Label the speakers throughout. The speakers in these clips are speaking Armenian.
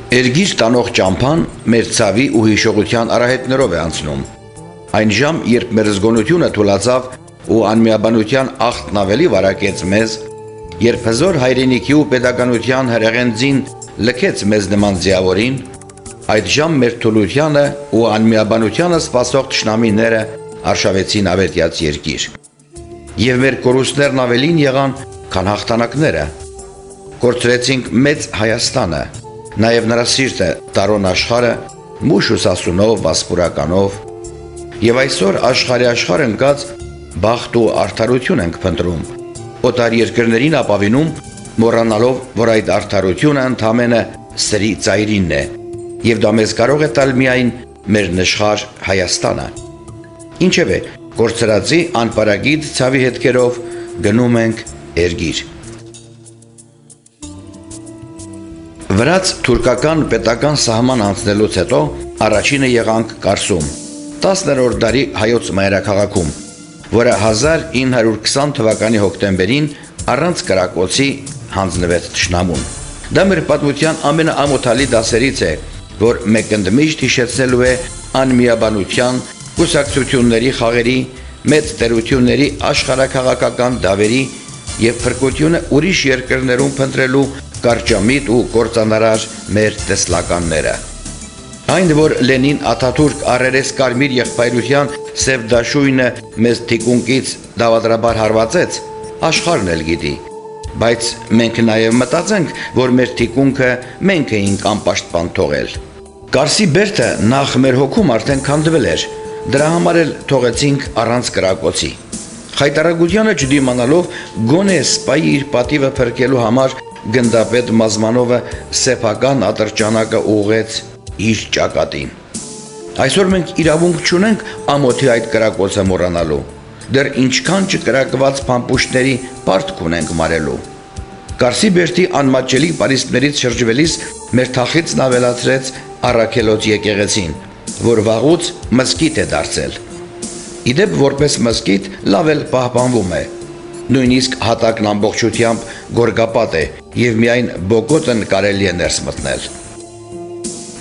Speaker 1: Երգիր տանող ճամփան մեր ցավի ու հիշողության արահետներով է անցնում։ Այն ժամ, երբ մեր զգոնությունը թուլացավ ու անմիաբանության աղտն ավելի վարակեց մեզ, երբ հզոր հայրենիքի ու պետականության հրեղենձին լքեց մեզ նման ձիավորին, այդ ժամ մեր թուլությանը ու անմիաբանությանը սպասող թշնամիները արշավեցին ավետյաց երկիր։ Եվ մեր կորուստներն ավելին եղան, քան հաղթանակները։ Կորցրեցինք մեծ Հայաստանը, նաև նրա սիրտը, տարոն աշխարհը, մուշ ու սասունով, վասպուրականով, եւ այսօր աշխարհ ընկած բախտ ու արդարություն ենք փնտրում, օտար երկրներին ապավինում, մոռանալով, որ այդ արդարությունը ընդամենը սրի ծայրինն է, եւ դա մեզ կարող է տալ միայն մեր նշխար Հայաստանը։ Ինչևէ, կորցրածի անպարագիծ ցավի հետքերով գնում ենք Երգիր։ Վրաց թուրքական պետական սահման անցնելուց հետո առաջինը եղանք Կարսում, 10-րդ դարի հայոց մայրաքաղաքում, որը 1920 թվականի հոկտեմբերին առանց կրակոցի հանձնվեց թշնամուն։ Դա մեր պատմության ամենաամոթալի դասերից է, որ մեկընդմիշտ հիշեցնելու է անմիաբանության, կուսակցությունների խաղերի, մեծ տերությունների աշխարհաքաղաքական դավերի եւ փրկությունը ուրիշ երկրներում փնտրելու կարճամիտ ու կործանարար մեր տեսլականները։ Այն, որ Լենին Աթաթուրք առերես կարմիր եղբայրության սև դաշույնը մեզ թիկունքից դավադրաբար հարվածեց, աշխարհն էլ գիտի, բայց մենք նաև մտածենք, որ մեր թիկունքը մենք էինք անպաշտպան թողել։ Կարսի բերդը նախ մեր հոգում արդեն քանդվել էր, դրա համար էլ թողեցինք առանց կրակոցի։ Խայտարագությանը չդիմանալով գոնե սպայի իր պատիվը փրկելու համար գնդապետ Մազմանովը սեփական ատրճանակը ուղղեց իր ճակատին։ Այսօր մենք իրավունք չունենք ամոթի այդ կրակոցը մոռանալու, դեռ ինչքան չկրակված փամփուշտների պարտք ունենք մարելու։ Կարսի բերդի անմատչելի պարիսպներից շրջվելիս մեր թախիծն ավելացրեց Առաքելոց եկեղեցին, որ վաղուց մզկիթ է դարձել։ Իդեպ որպես մզկիթ լավ էլ պահպանվում է։ Նույնիսկ հատակն ամբողջությամբ գորգապատ է եւ միայն բոկոտն կարելի է ներս մտնել։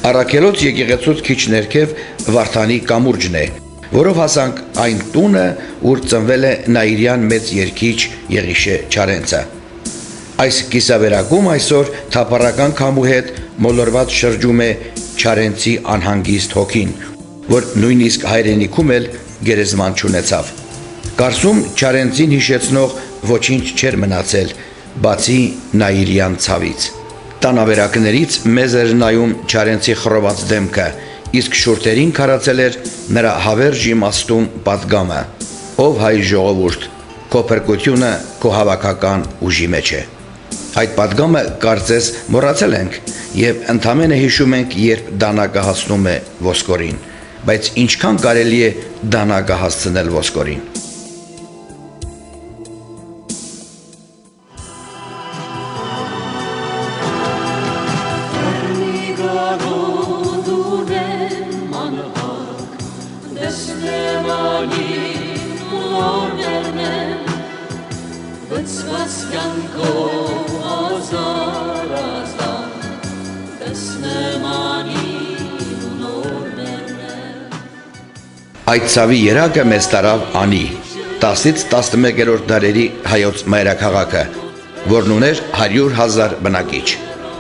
Speaker 1: Առաքելոց եկեղեցուց քիչ ներքև Վարդանի կամուրջն է, որով հասանք այն տունը, ուր ծնվել է Նաիրյան մեծ երգիչ Եղիշե Չարենցը։ Այս կիսավերակում այսօր թափառական քամու հետ մոլորված շրջում է Չարենցի անհանգիստ հոգին, որ նույնիսկ հայրենիքում էլ գերեզման չունեցավ։ Կարսում Չարենցին հիշեցնող ոչինչ չէր մնացել, բացի Նաիրյան ցավից։ Տանավերակներից մեզ էր նայում Չարենցի խռոված դեմքը, իսկ շուրթերին քարացել էր նրա հավերժ իմաստուն պատգամը. «Ով հայ ժողովուրդ, քո փրկությունը քո հավաքական ուժի մեջ է»։ Այդ պատգամը կարծես մոռացել ենք եւ ընդամենը հիշում ենք, երբ դանակը հասնում է ոսկորին, բայց ինչքան կարելի է դանակը հասցնել ոսկորին։ Այդ ցավի երակը մեզ տարավ Անի, 10-ից 11-րդ դարերի հայոց մայրաքաղաքը, որն ուներ 100,000 բնակիչ։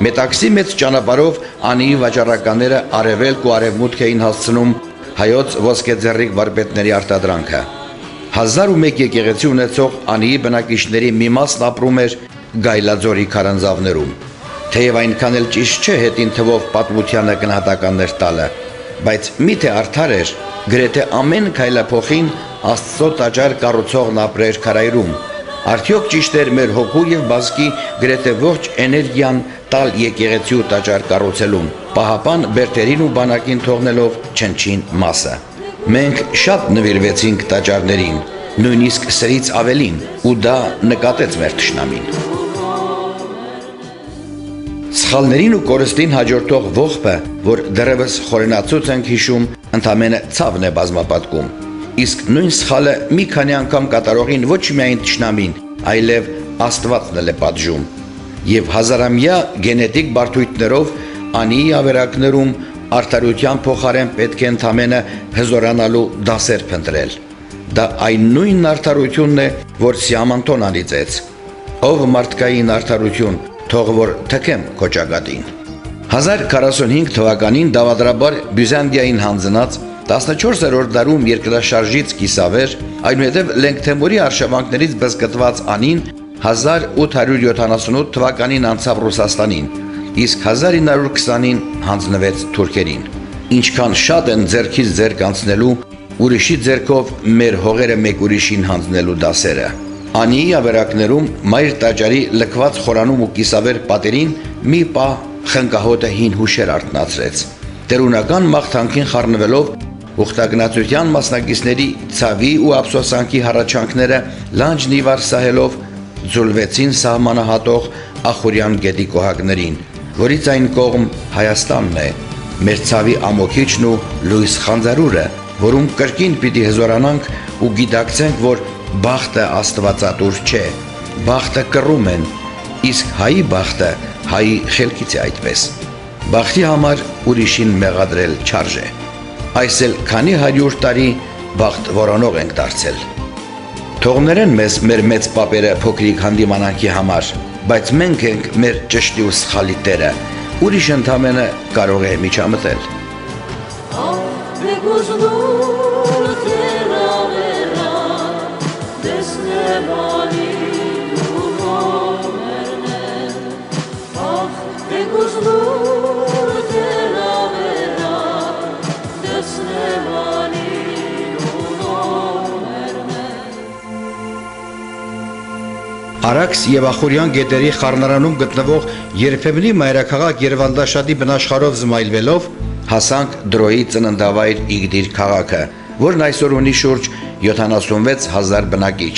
Speaker 1: Մետաքսի մեծ ճանապարհով Անիի վաճառականները արևելք ու արևմուտք էին հասցնում հայոց ոսկեձեռիկ վարպետների արտադրանքը։ 1001 եկեղեցի ունեցող Անիի բնակիչների մի մասն ապրում էր Գայլաձորի քարանձավներում։ Թեև այնքան էլ ճիշտ չէ հետին թվով պատմությանը գնահատականներ տալը, բայց միթե արդար էր գրեթե ամեն քայլափոխին Աստծո տաճար կառուցողն ապրեր քարայրում։ Արդյոք ճիշտ էր մեր հոգու եւ բազկի գրեթե ողջ էներգիան տալ եկեղեցի ու տաճար կառուցելուն, պահապան բերդերին ու բանակին թողնելով չնչին մասը։ Մենք շատ նվիրվեցինք տաճարներին, նույնիսկ սրից ավելին, ու դա նկատեց մեր թշնամին։ Սխալներին ու կորստին հաջորդող ողբը, որ դեռևս խորենացուց ենք հիշում, ընդամենը ցավն է բազմապատկում։ Իսկ նույն սխալը մի քանի անգամ կատարողին ոչ միայն թշնամին, այլև Աստվածն էլ է պատժում։ Եվ հազարամյա գենետիկ բարդույթներով Անիի ավերակներում արդարության փոխարեն պետք է ընդամենը հզորանալու դասեր փնտրել։ Դա այն նույն արդարությունն է, որ Սիամանտոն անիծեց. ով մարդկային արդարություն, թող որ թքեմ քո ճակատին։ 1045 թվականին դավադրաբար Բյուզանդիային հանձնած 14-րդ դարում երկրաշարժից կիսավեր, այնուհետև Լենգթեմուրի արշավանքներից բզկտված Անին 1878 թվականին անցավ Ռուսաստանին, իսկ 1920-ին հանձնվեց թուրքերին։ Ինչքան շատ են ձեռքից ձեռք անցնելու, ուրիշի ձեռքով մեր հողերը մեկ ուրիշին հանձնելու դասերը։ Անիի ավերակներում մայր տաճարի լքված խորանում ու կիսավեր պատերին մի պահ խնկահոտը հին հուշեր արթնացրեց։ Տերունական մաղթանքին խառնվելով ուխտագնացության մասնակիցների ցավի ու ափսոսանքի հառաչանքները լանջն իվար սահելով ձուլվեցին սահմանահատող Ախուրյան գետի կոհակներին, որից այն կողմ Հայաստանն է, մեր ցավի ամոքիչն ու լույս խանձարուրը, որում կրկին պիտի հզորանանք ու գիտակցենք, որ բախտը աստվածատուր չէ, բախտը կռում են, իսկ հայի բախտը հայի խելքից է այդպես։ Բախտի համար ուրիշին մեղադրել չարժե։ Այս էլ քանի 100 տարի բախտ որոնող ենք դարձել։ Թողներեն մեզ մեր մեծ պապերը փոքրիկ հանդիմանանքի համար, բայց մենք ենք մեր ճշտի ու սխալի տերը, ուրիշ ընդամենը կարող է միջամտել։ Արաքս եւ Ախուրյան գետերի խառնարանում գտնվող երբեմնի մայրաքաղաք Երևանդաշատի բնաշխարհով զմայլվելով հասանք Դրոյի ծննդավայր Իգդիր քաղաքը, որն այսօր ունի շուրջ 76,000 բնակիչ։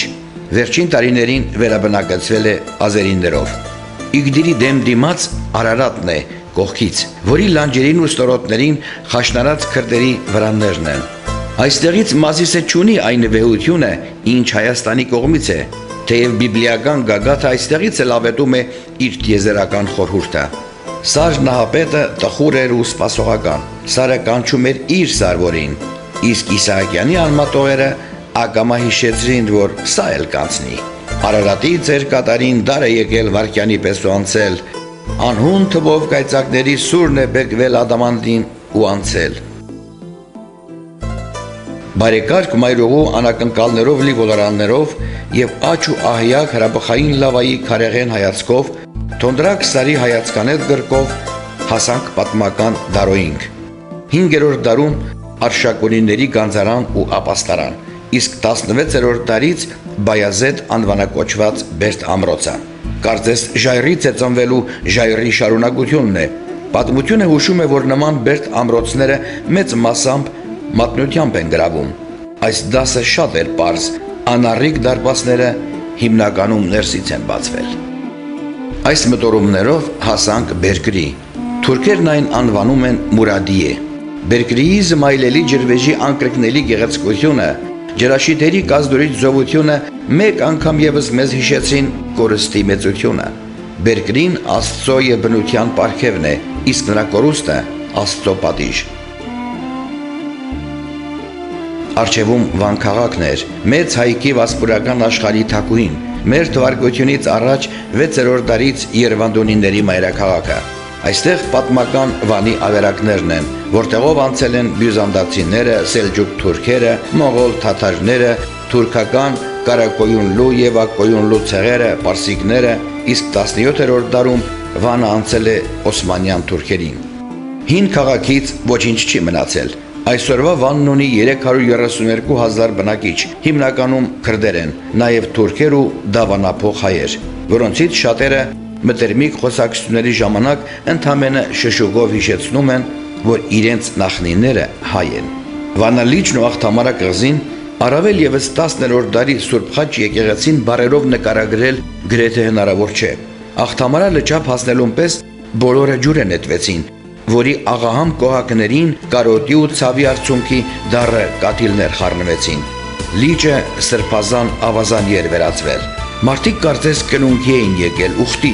Speaker 1: Վերջին տարիներին վերաբնակեցվել է ազերիներով։ Իգդիրի դեմ դիմաց Արարատն է, կողքից, որի լանջերին ու ստորոտներին խաշնարած քրդերի վրաններն են։ Այստեղից Մազիսը չունի այն վեհությունը, ինչ Հայաստանի կողմից է, թեև բիբլիական գագաթը այստեղից էլ ավետում է իր տիեզերական խորհուրդը։ Սար նահապետը տխուր էր ու սպասողական, Սարը կանչում էր իր սարվորին, իսկ Իսահակյանի անմատողերը ակամա հիշեցրին, որ սա էլ կանցնի։ Արարատի ձեր կատարին դար է եկել վարքյանի պես ու անցել, անհուն թվով կայծակների սուրն է բեկվել ադամանդին ու անցել։ Բարեկարգ մայրուղու անակնկալներով լի ոլորաններով և աչ ու ահյակ հրաբխային լավայի քարեղեն հայացքով, թոնդրակ սարի հայացկանետ գրկով հասանք պատմական Դարոյինք։ 5-րդ դարում Արշակունիների գանձարան ու ապաստարան, իսկ 16-րդ դարից Բայազեդ անվանակոչված Բերդ ամրոցը։ Կարծես ժայռից է ծնվելու ժայռի շարունակությունն է։ Պատմությունը հուշում է, որ նման Բերդ ամրոցները մեծ մասամբ մատնությամբ են գրավում։ Այս դասը շատ էր պարզ, անառիկ դարպասները հիմնականում ներսից են բացվել։ Այս մտորումներով հասանք Բերկրի։ Թուրքերն այն անվանում են Մուրադիե։ Բերկրիի զմայլելի ջրվեժի անկրկնելի գեղեցկությունը, ջրաշիտերի կազդուրիչ զովությունը մեկ անգամ եւս մեզ հիշեցին կորստի մեծությունը։ Բերկրին Աստծո եւ բնության պարգևն է, իսկ նրա կորուստը Աստծո պատիժ։ Արջևում Վան քաղաքն էր, մեծ հայքի վասպուրական աշխարհի թագուհին, մեր թվարկությունից առաջ 6-րդ դարից Երևանդունիների մայրաքաղաքը։ Այստեղ պատմական Վանի ավերակներն են, որտեղով անցել են բյուզանդացիները, սելջուկ թուրքերը, մողոլ թաթարները, թուրքական Կարակոյունլու եւ Ակոյունլու ցեղերը, պարսիկները, իսկ 17-րդ դարում Վանը անցել է օսմանյան թուրքերին։ Հին քաղաքից ոչինչ չի մնացել։ Այսօրվա Վանն ունի 332,000 բնակիչ, հիմնականում քրդեր են, նաև թուրքեր ու դավանափող հայեր, որոնցից շատերը մտերմիկ խոսակցությունների ժամանակ ընդամենը շշուկով հիշեցնում են, որ իրենց նախնիները հայ են։ Վանալիճն ու Աղթամարա կղզին առավել եւս 10-րդ դարի Սուրբ Խաչ եկեղեցին բարերով նկարագրել գրեթե հնարավոր չէ։ Աղթամարա լճափ հասնելուն պես բոլորը ջուր են նետվեցին, որի աղահամ կոհակներին կարոտի ու ցավի արդյունքի դառը կաթիլներ խառնվեցին։ Լիճը սրբազան ավազանի էր վերածվել։ Մարդիկ կարծես կնունքի էին եկել ուխտի,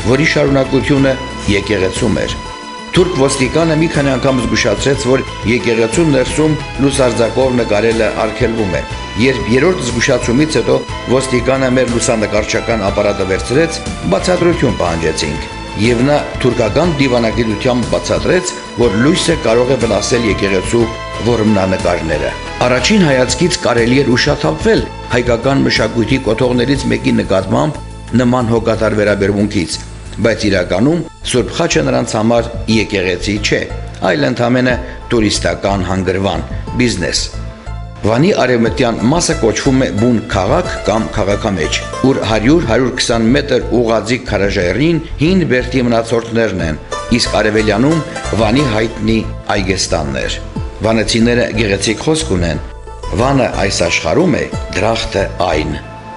Speaker 1: որի շարունակությունը եկեղեցում էր։ Թուրք ոստիկանը մի քանի անգամ զգուշացրեց, որ եկեղեցու ներսում լուսարձակով նկարելը արգելվում է։ Երբ երրորդ զգուշացումից հետո ոստիկանը մեր լուսանկարչական ապարատը վերցրեց, բացատրություն պահանջեցինք, եւ նա թուրքական դիվանագիտությամբ բացատրեց, որ լույսը կարող է վնասել եկեղեցու որմնանկարները։ Առաջին հայացքից կարելի էր ուշաթափվել հայկական մշակույթի կոթողներից մեկի նկատմամբ նման հոգատար վերաբերմունքից, բայց իրականում Սուրբ Խաչը նրանց համար եկեղեցի չէ, այլ ընդամենը տուրիստական հանգրվան, բիզնես։ Վանի արևմտյան մասը կոչվում է բուն քաղաք կամ քաղաքամեջ, ուր 100-120 մետր ուղղաձիգ քարաժայռին հին Բերդի մնացորդներն են, իսկ արևելյանում Վանի հայտնի Այգեստաններ։ Վանեցիները գեղեցիկ խոսք ունեն. Վանը այս աշխարհում է, դրախտը այն։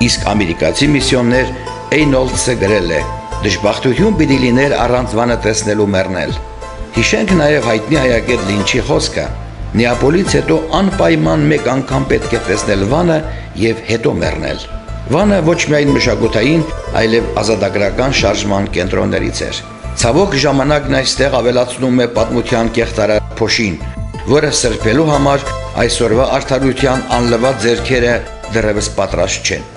Speaker 1: Իսկ ամերիկացի միսիոներ Էյնոլդսը գրել է. դժբախտություն պիտի լիներ առանց Վանը տեսնելու մեռնել։ Հիշենք նաև հայտնի հայագետ Լինչի խոսքը. Նեապոլից հետո անպայման մեկ անգամ պետք է տեսնել Վանը եւ հետո մեռնել։ Վանը ոչ միայն մշակութային, այլև ազատագրական շարժման կենտրոններից էր։ Ցավոք ժամանակն այստեղ ավելացնում է պատմության կեղտարար փոշին, որը սրբելու համար այսօրվա արդարության անլվա ձեռքերը դեռևս պատրաստ չեն։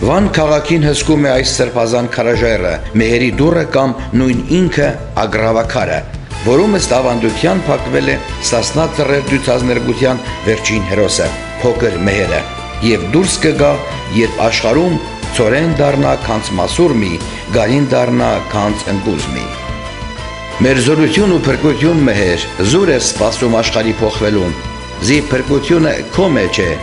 Speaker 1: Վան քաղաքին հսկում է այս սրբազան քարաժայռը, մեհերի դուռը կամ նույն ինքը ագրավաքարը, որում ըստ ավանդության փակվել է Սասնա ծռեր դյուցազներգության վերջին հերոսը, փոքր մեհերը, եւ դուրս կգա, երբ աշխարհում ծորեն դառնա քանց մասուրմի, գարին դառնա քանց ընկուզմի։ Մեր զորություն ու փրկություն մեհեր, զուր է սպասում աշխարհի փոխվելուն, զի փրկությունը քո մեջ է,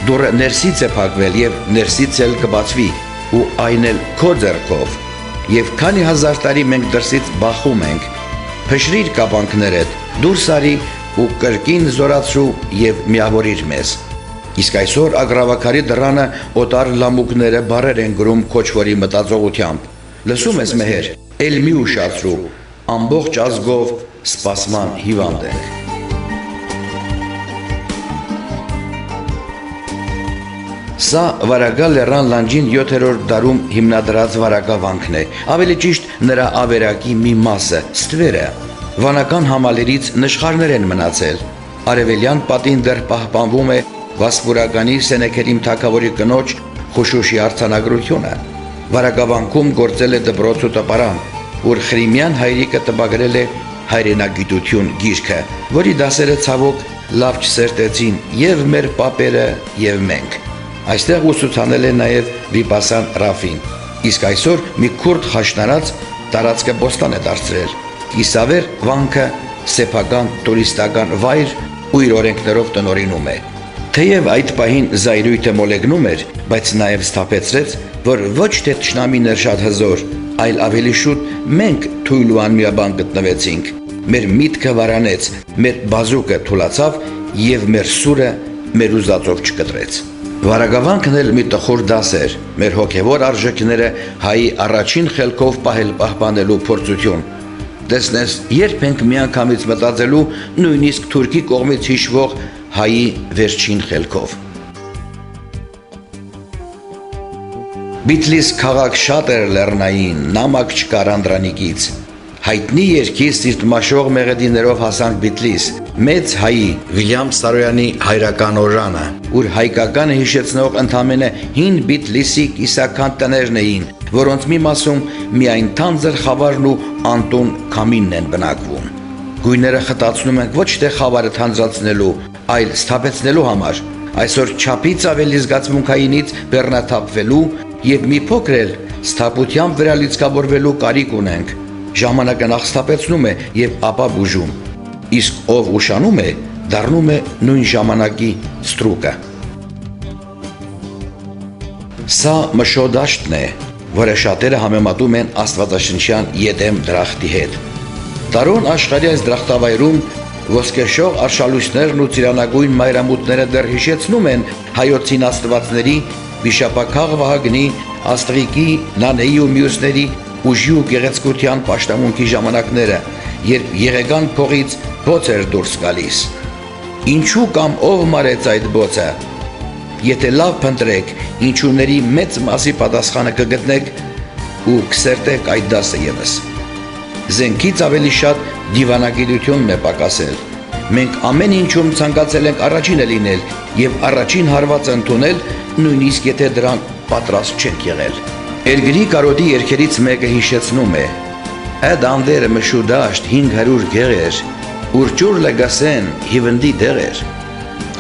Speaker 1: դուրը ներսից է փակվել եւ ներսից էլ կբացվի, ու այն էլ քո ձեռքով, եւ քանի հազար տարի մենք դրսից բախում ենք, փշրիր կապանքներդ, դուրս արի ու կրկին զորացրու եւ միավորիր մեզ։ Իսկ այսօր ագրավաքարի դռանը օտար լամուկները բարեր են գրում քոչվորի մտածողությամբ։ Լսում ես մեհեր, էլ մի ուշացրու, ամբողջ ազգով սպասման հիվանդ ենք։ Սա Վարագա լեռան լանջին 7-րդ դարում հիմնադրած վարագավանքն է, ավելի ճիշտ նրա ավերակի մի մասը, ստվերը։ Վանական համալիրից նշխարներ են մնացել։ Արևելյան պատին դեռ պահպանվում է Վասպուրականի Սենեքերիմ թագավորի կնոջ Խուշուշի արձանագրությունը։ Վարագավանքում գործել է դպրոց ու տպարան, որ Խրիմյան հայրիկը տպագրել է հայրենագիտություն գիրքը, որի դասերը ցավոք լավ չսերտեցին եւ մեր պապերը եւ մենք։ Այստեղ ուսուցանել է նաև Վիպասան Ռաֆին, իսկ այսօր մի քուրդ խաշնարած տարածքը բոստան է դարձրել։ Կիսավեր վանքը սեփական տուրիստական վայր ու իր օրենքներով տնօրինում է։ Թեև այդ պահին զայրույթը մոլեգնում էր, բայց նաև սթափեցրեց, որ ոչ թե թշնամիներ շատ հզոր, այլ ավելի շուտ մենք թույլ ու անմիաբան գտնվեցինք։ Մեր միտքը վարանեց, մեր բազուկը թուլացավ եւ մեր սուրը մեր ուզածով չկտրեց։ Վարագավանքն էլ մի տխուր դաս էր, մեր հոգևոր արժեքները հայի առաջին խելքով պահպանելու փորձություն։ Տեսնես, երբ ենք միանգամից մտածելու նույնիսկ թուրքի կողմից հիշվող հայի վերջին խելքով։ Բիթլիս քաղաք շատ էր լեռնային, նամակ չկար Անդրանիկից։ Հայտնի երկի սիրտմաշող մեղեդիներով հասանք Բիթլիս, մեծ հայի Վիլյամ Սարոյանի հայրական օրրանը, ուր հայկականը հիշեցնող ընդամենը հին Բիթլիսի կիսական տներն էին, որոնց մի մասում միայն թանձր խավարն ու անտուն քամինն են բնակվում։ Գույները խտացնում ենք ոչ թե խավարը թանձրացնելու, այլ սթափեցնելու համար։ Այսօր չափից ավելի զգացմունքայինից բեռնաթափվելու եւ մի փոքր էլ սթափությամբ վրա լիցքավորվելու կարիք ունենք։ Ժամանակը նախ սթափեցնում է եւ ապա բուժում, իսկ ով ուշանում է, դառնում է նույն ժամանակի ստրուկը։ Սա մշոդաշտն է, որը շատերը համեմատում են աստվածաշնչյան Եդեմ դրախտի հետ։ Տարոն աշխարհի այս դրախտավայրում ոսկեշող արշալույսներն ու ծիրանագույն մայրամուտները դեռ հիշեցնում են հայոցին աստվածների, վիշապաքաղ Վահագնի, Աստրիկի, Նանեի ու մյուսների ուժի ու գեղեցկության պաշտամունքի ժամանակները, երբ Եղեգան փողից բոց էր դուրս գալիս։ Ինչու կամ ով մարեց այդ բոցը։ Եթե լավ փնտրեք, ինչուների մեծ մասի պատասխանը կգտնեք ու կսերտեք այդ դասը ևս։ Զենքից ավելի շատ դիվանագիտությունն է պակասել։ Մենք ամեն ինչում ցանկացել ենք առաջինը լինել եւ առաջին հարվածը ընդունել, նույնիսկ եթե դրան պատրաստ չենք եղել։ Էրգրի կարոտի երգերից մեկը հիշեցնում է. «Այդ անդերը մշու դաշտ 500 գեղեր, ուրջուր լգասեն հիվնդի դեղեր»։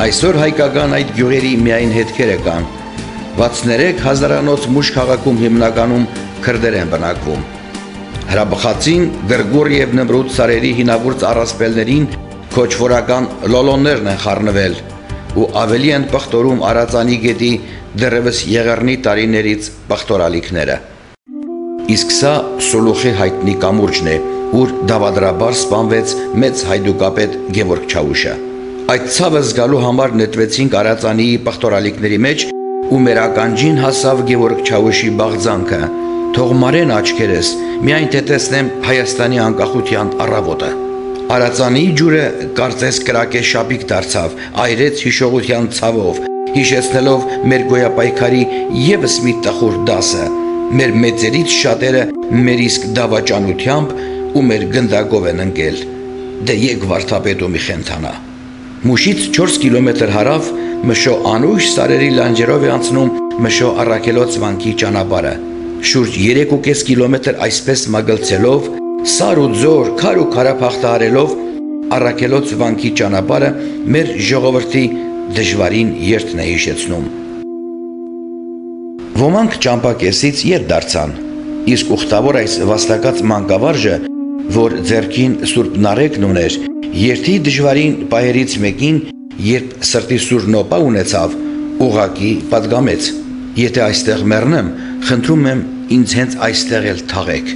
Speaker 1: Այսօր հայկական այդ գյուղերի միայն հետքերը կան։ 63 հազարանոց Մուշ քաղաքում հիմնականում քրդեր են բնակվում։ Հրաբխածին, Գրգուր եւ Նմրուդ սարերի հինավուրց առասպելներին քոչվորական լոլոններն են խառնվել ու ավելի են պղտորում Արածանի գետի դեռևս եղեռնի տարիներից պղտորալիքները։ Իսկ սա Սոլոխի հայտնի կամուրջն է, ուր դավադրաբար սպանվեց մեծ հայդուկապետ Գևորգ Չաուշը։ Այդ ցավը զգալու համար նետվեցինք Արածանիի պղտորալիքների մեջ ու մեր ականջին հասավ Գևորգ Չաուշի բաղձանքը։ Թող մարեն աչքերս, միայն թե տեսնեմ Հայաստանի անկախության առավոտը։ Արածանիի ջուրը կարծես կրակե շապիկ դարձավ, այրեց հիշողության ցավով, հիշեցնելով մեր գոյապայքարի եւս մի տխուր դասը, մեր մեծերից շատերը մեր իսկ դավաճանությամբ ու մեր գնդակով են ընկել։ Դե եկ վարդապետը մի խենթանա։ Մուշից 4 կիլոմետր հարավ Մշո անուշ սարերի լանջերով է անցնում Մշո Առաքելոց վանքի ճանապարհը։ Շուրջ 3.5 կիլոմետր այսպես մագլցելով, սար ու ձոր, քար ու քարափախտահարելով Առաքելոց վանքի ճանապարհը մեր ժողովրդի դժվարին երթն է հիշեցնում։ Ոմանք ճամփակեսից ետ դարձան, իսկ ուխտավոր այս վաստակած մանկավարժը, որ ձեռքին Սուրբ Նարեկն ուներ, երթի դժվարին պահերից մեկին, երբ սրտի սուր նոպա ունեցավ, ուղակի պատգամեց. «Եթե այստեղ մեռնեմ, խնդրում եմ ինձ հենց այստեղ էլ թաղեք»։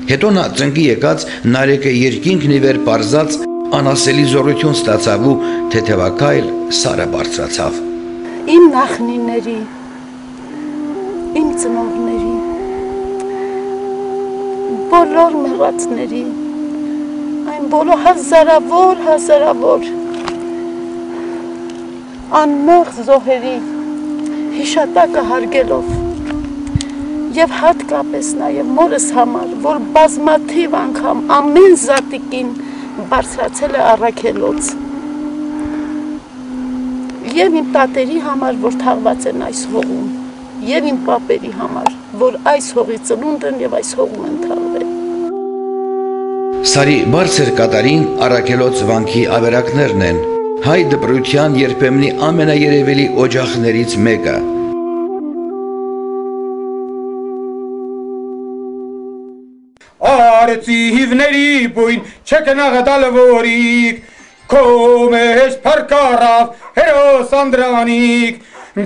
Speaker 1: Հետո նա ծնկի եկած Նարեկը երկինքն ի վեր պարզած անասելի զորություն ստացավ ու թեթևակայլ սարը բարձրացավ։
Speaker 2: Իմ նախնիների, իմ ծնողների, բոլոր մեռածների, այն բոլոր հազարավոր անմեղ զոհերի հիշատակը հարգելով եւ հատկապես նաեւ մորս համար, որ բազմաթիվ անգամ ամեն զատիկին բարձրացել է Առաքելոց, եւ իմ տատերի համար, որ թաղված են այս հողում, եւ իմ պապերի համար, որ այս հողի ծնունդ են եւ այս հողում են թաղվել։
Speaker 1: Սարի բարձր կատարին Առաքելոց վանքի ավերակներն են, հայ դպրության երբեմնի ամենաերևելի օջախներից մեկը։
Speaker 3: Արծիվների բույն չկնաղդալ որիկ, կոմես պարկարավ հերոս Անդրանիկ,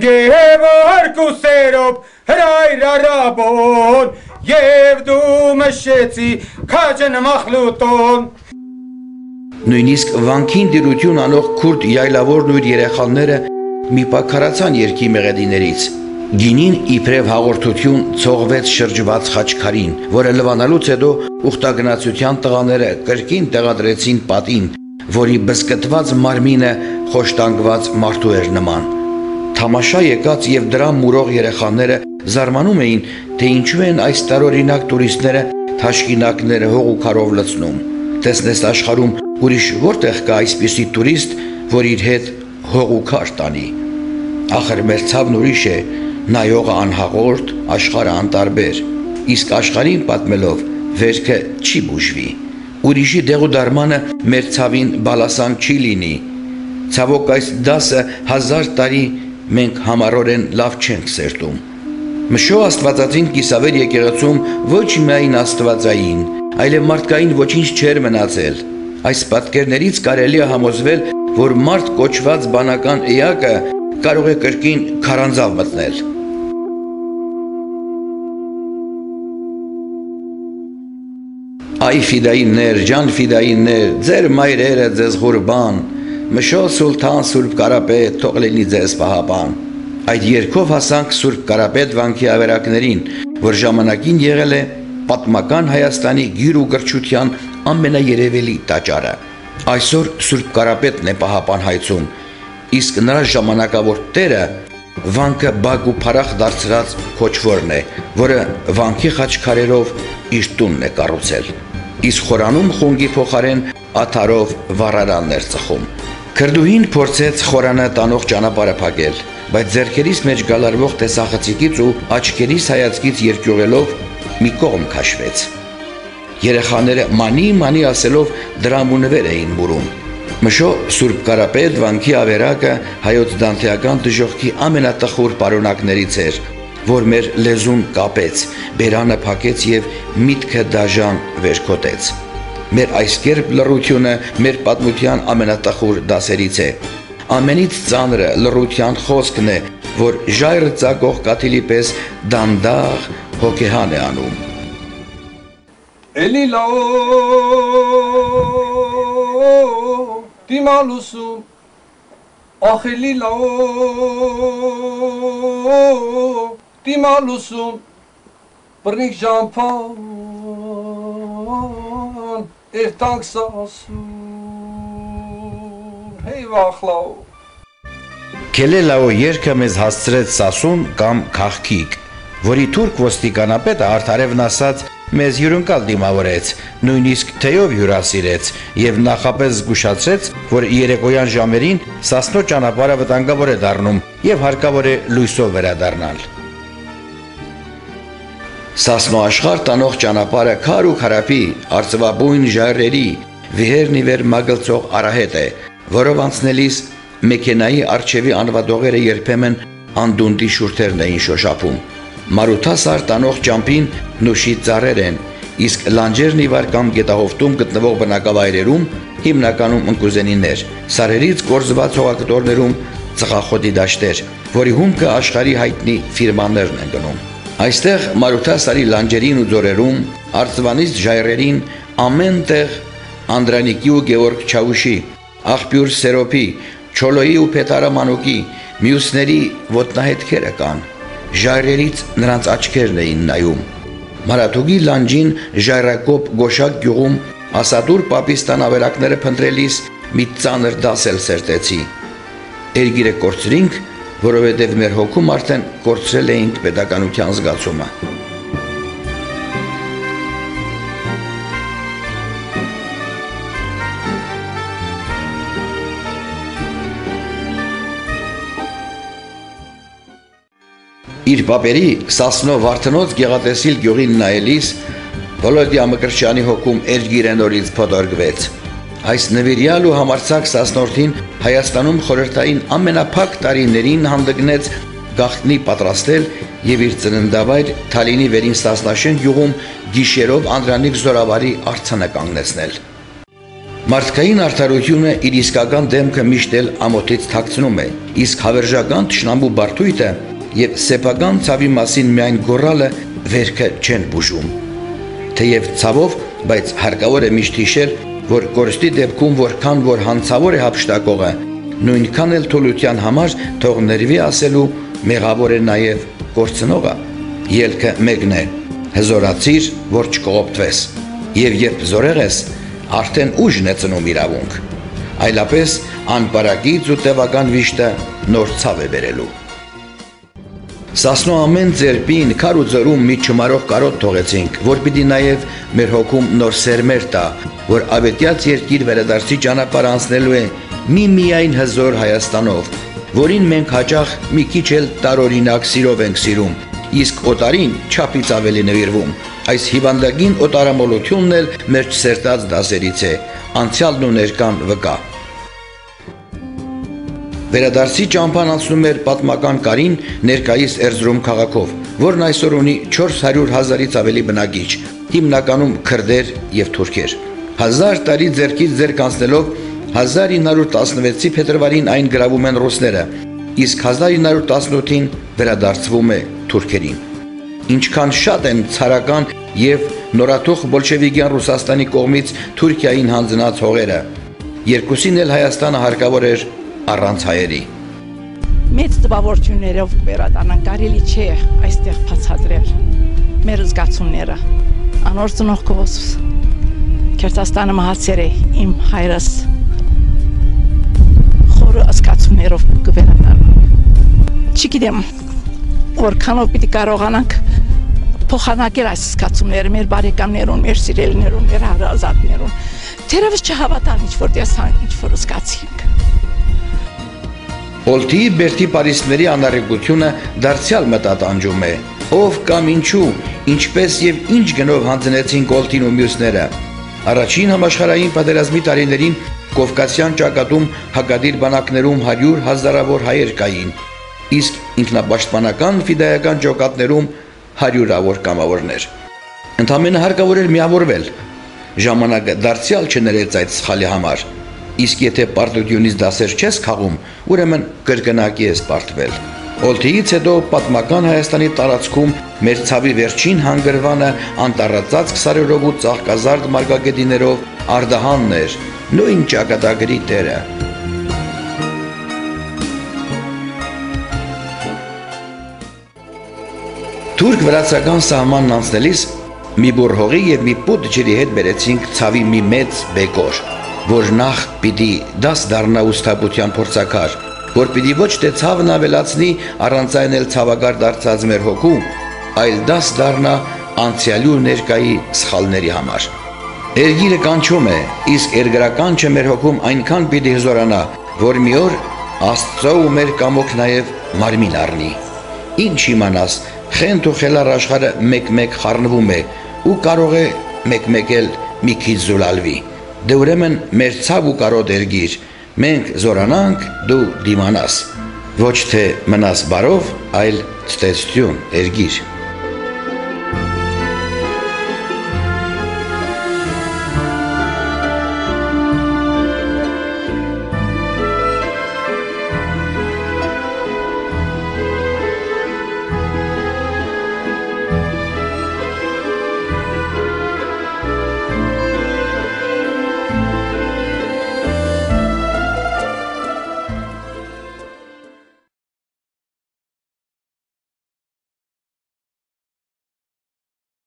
Speaker 3: գևար կուսերոպ հրայրարաբոն, և դու մշեցի քաջն մախլուտոն։
Speaker 1: Նույնիսկ վանքին դիրություն անող քուրդ յայլավորն ու իր երեխաները մի պակարացան երկի մեղեդիներից։ Գինին իբրև հաղորդություն ցողվեց շրջված խաչքարին, որը լվանալուց հետո ուխտագնացության տղաները կրկին տեղադրեցին պատին, որի բզկտված մարմինը խոշտանգված մարդու էր նման։ Թամաշա եկած եւ դրան մուրող երեխաները զարմանում էին, թե ինչու են այս տարօրինակ տուրիստները թաշկինակները հող ու քարով լցնում։ Տեսնես աշխարհում ուրիշ որտեղ կա այսպիսի տուրիստ, որ իր հետ հող ու քար տանի։ Ախր մեր ցավն ուրիշ է, նայողը անհաղորդ, աշխարհը անտարբեր, իսկ աշխարհին պատմելով վերքը չի բուժվի։ Ուրիշի դեղուդարմանը մեր ցավին բալասան չի լինի։ Ցավոք այս դասը 1000 տարի մենք համառորեն լավ չենք սերտում։ Մշո Աստվածածին Կիսավեր եկեղեցում ոչ միայն աստվածային, այլև մարդկային ոչինչ չէր մնացել։ Այս պատկերներից կարելի է համոզվել, որ մարդ կոչված բանական էակը կարող է կրկին քարանձավ մտնել։ Այ ֆիդայիններ, ջան ֆիդայիններ, ձեր մայրերը ձեզ ղուրբան, Մշո Սուլթան Սուրբ Կարապետ, թող լինի ձեզ պահապան։ Այդ երգով հասանք Սուրբ Կարապետ վանքի ավերակներին, որ ժամանակին եղել է պատմական Հայաստանի գյուր ու գրչության ամենաերևելի տաճարը։ Այսօր Սուրբ Կարապետն է պահապան հայցում, իսկ նրա ժամանակավոր տերը վանքը բակ ու փարախ դարձրած քոչվորն է, որը վանքի խաչքարերով իր տունն է կառուցել։ Իսկ խորանում խունգի փոխարեն աթարով վառարանն էր ծխում։ Քրդուհին փորձեց խորանը տանող ճանապարհը փակել, բայց ձեռքերից մեջ գալարվող տեսախցիկից ու աչքերից հայացքից երկյուղելով մի կողմ քաշվեց։ Երեխաները մանի ասելով դրամունվեր էին մուրում։ Մշո Սուրբ Կարապետ վանքի ավերակը հայոց դանթեական դժոխքի ամենատխուր պարունակներից էր, որ մեր լեզուն կապեց, բերանը փակեց եւ միտքը դաժան վերքոտեց։ Մեր այս կերպ լռությունը մեր պատմության ամենատխուր դասերից է։ Ամենից ծանրը լռության խոսքն է, որ ժայռը ծակող կաթիլի պես դանդաղ հոգեհան է անում։
Speaker 4: Էլիլա Դիմալուսում, ախելիլա Դիմալուսում, բրնիկ ժամփան, երտանք սասում, հեյ վախլաո։
Speaker 1: Քելելաո երգը մեզ հասցրեց Սասուն կամ Քաղքիկ, որի թուրք ոստիկանապետը արդարևն ասած մեզ հյուրընկալ դիմավորեց, նույնիսկ թեյով հյուրասիրեց եւ նախապես զգուշացրեց, որ երեկոյան ժամերին Սասնո ճանապարհը վտանգավոր է դառնում եւ հարկավոր է լույսով վերադառնալ։ Սասնո աշխարհ տանող ճանապարհը քար ու քարապի, արծվաբույն ժայռերի, վիհերն ի վեր մագլցող արահետ է, որով անցնելիս մեքենայի արջևի անվադողերը երբեմն անդունդի շուրթերն էին շոշափում։ Մարութասար տանող ճամփին նուշի ծառեր են, իսկ լանջերն ի վար կամ գետահովտում գտնվող բնակավայրերում հիմնականում ընկուզենիներ, սարերից կորզված հողակտորներում ծխախոտի դաշտեր, որի հումքը աշխարհի հայտնի ֆիրմաներն են գնում։ Այստեղ Մարութասարի լանջերին ու ձորերում, արծվանից ժայռերին ամեն տեղ Անդրանիկի ու Գեորգ Չաուշի, Աղբյուր Սերոփի, Չոլոյի ու Փետարա Մանուկի, մյուսների ոտնահետքերը կան։ Ժայռերից նրանց աչքերն էին նայում։ Մարաթուգի լանջին ժայռակոպ Գոշակ գյուղում Ասադուր Պապիստան ավերակները փնտրելիս մի ծանր դաս էլ սերտեցի։ Երգիրը կորցրինք, որովհետև մեր հոգում արդեն կորցրել էինք պետականության զգացումը։ Իր պապերի Սասնո Վարդնոց գեղատեսիլ գյուղին նայելիս Վոլոդիա Մկրտչյանի հոգում Էրգիրը նորից փոթորկվեց։ Այս նվիրյալ ու համարձակ Սասնորդին Հայաստանում խորհրդային ամենափակ տարիներին հանդգնեց գաղտնի պատրաստել եւ իր ծննդավայր Թալինի վերին Սասնաշեն գյուղում գիշերով Անդրանիկ Զորավարի արձանը կանգնեցնել։ Մարդկային արդարությունը իր իսկական դեմքը միշտ էլ ամոթից թաքցնում է, իսկ հավերժական թշնամու բարդույթը եւ սեփական ցավի մասին միայն գոռալը վերքը չեն բուժում։ Թեև ցավով, բայց հարկավոր է միշտ հիշել, որ կորստի դեպքում որքան որ հանցավոր է հափշտակողը, նույնքան էլ թուլության համար թող ներվի ասելու մեղավոր է նաեւ կորցնողը։ Ելքը մեկն է. հզորացիր, որ չկողոպտվես, եւ երբ զորեղ ես, արդեն ուժն է ծնում իրավունք։ Այլապես անպարակից ու տևական վիշտը նոր ցավ է բերելու։ Սասնո ամեն ձերբին քար ու ձորում մի չմարող կարոտ թողեցինք, որ պիտի նաև մեր հոգում նոր սերմեր տա, որ ավետյաց երկիր վերադարձի ճանապարհ անցնելու է միայն հզոր Հայաստանով, որին մենք հաճախ մի քիչ էլ տարօրինակ սիրով ենք սիրում, իսկ օտարին չափից ավելի նվիրվում։ Այս հիվանդագին օտարամոլությունն էլ մեր չսերտած դասերից է, անցյալն ու ներկան վկա։ Վերադարձի ճամփան անցնում էր պատմական կարին ներկայիս Էրզրում քաղաքով, որն այսօր ունի 400,000-ից ավելի բնակիչ, հիմնականում քրդեր եւ թուրքեր։ 1000 տարի ձեռքից ձեռք անցնելով 1916-ի փետրվարին այն գրավում են ռուսները, իսկ 1918-ին վերադարձվում է թուրքերին։ Ինչքան շատ են ցարական եւ նորաթուխ բոլշևիկյան Ռուսաստանի կողմից Թուրքիային հանձնած հողերը, երկուսին էլ Հայաստանը հարկավոր էր առանց հայերի։
Speaker 5: Մեծ տպավորություններով վերադառնան կարելի չէ այստեղ բացատրել մեր զգացումները։ Անոր ծնողքով Քերթաստանը մահացել է իմ հայրս խորը զգացումներով կվերադառնա։ Չգիտեմ, որքանով պիտի կարողանանք փոխանակել այս զգացումները մեր բարեկամներուն, մեր սիրելիներուն, մեր հարազատներուն։ Թերևս չհավատան ինչ որ տեսան, ինչ որ զգացինք։
Speaker 1: Օլթիի Բերդի Պարիսների անառիկությունը դարձյալ մտատանջում է։ Ով կամ ինչու, ինչպես եւ ինչ գնով հանձնեցին Օլթին ու մյուսները։ Առաջին համաշխարհային պատերազմի տարիներին Կովկասյան ճակատում հակադիր բանակներում 100 հազարավոր հայեր կային, իսկ ինքնապաշտպանական ֆիդայական ջոկատներում 100-ավոր կամավորներ։ Ընդամենը հարկավոր էր միավորվել։ Ժամանակը դարձյալ չներեց այդ սխալի համար։ Իսկ եթե պարտությունից դասեր չես քաղում, ուրեմն կրկնակի ես պարտվել։ Օլթիից հետո պատմական Հայաստանի տարածքում մեր ցավի վերջին հանգրվանը անտառածածկ սարերով ու ծաղկազարդ մարգագետիներով Արդահանն էր, նույն ճակատագրի տերը։ Թուրք-վրացական սահմանն անցնելիս մի բուռ հողի եւ մի պուտ ջրի հետ բերեցինք ցավի մի մեծ բեկոր, որ նախ պիտի դաս դառնա ուստապության փորձակար, որ պիտի ոչ թե ցավն ավելացնի առանց այն էլ ցավագար դարձած մեր հոգու, այլ դաս դառնա անցյալի ու ներկայի սխալների համար։ Երգիրը կանչում է, իսկ երգրականչը մեր հոգում այնքան պիտի հզորանա, որ մի օր Աստծո ու մեր կամոք նաև մարմին առնի։ Ինչ իմանաս, խենթ ու խելար աշխարհը մեկ-մեկ խառնվում է ու կարող է մեկ-մեկ էլ մի քիչ զուլալվի։ Դե ուրեմն մեր ցավ ու կարոտ երգիր, մենք զորանանք, դու դիմանաս, ոչ թե մնաս բարով, այլ ցտեսություն երգիր։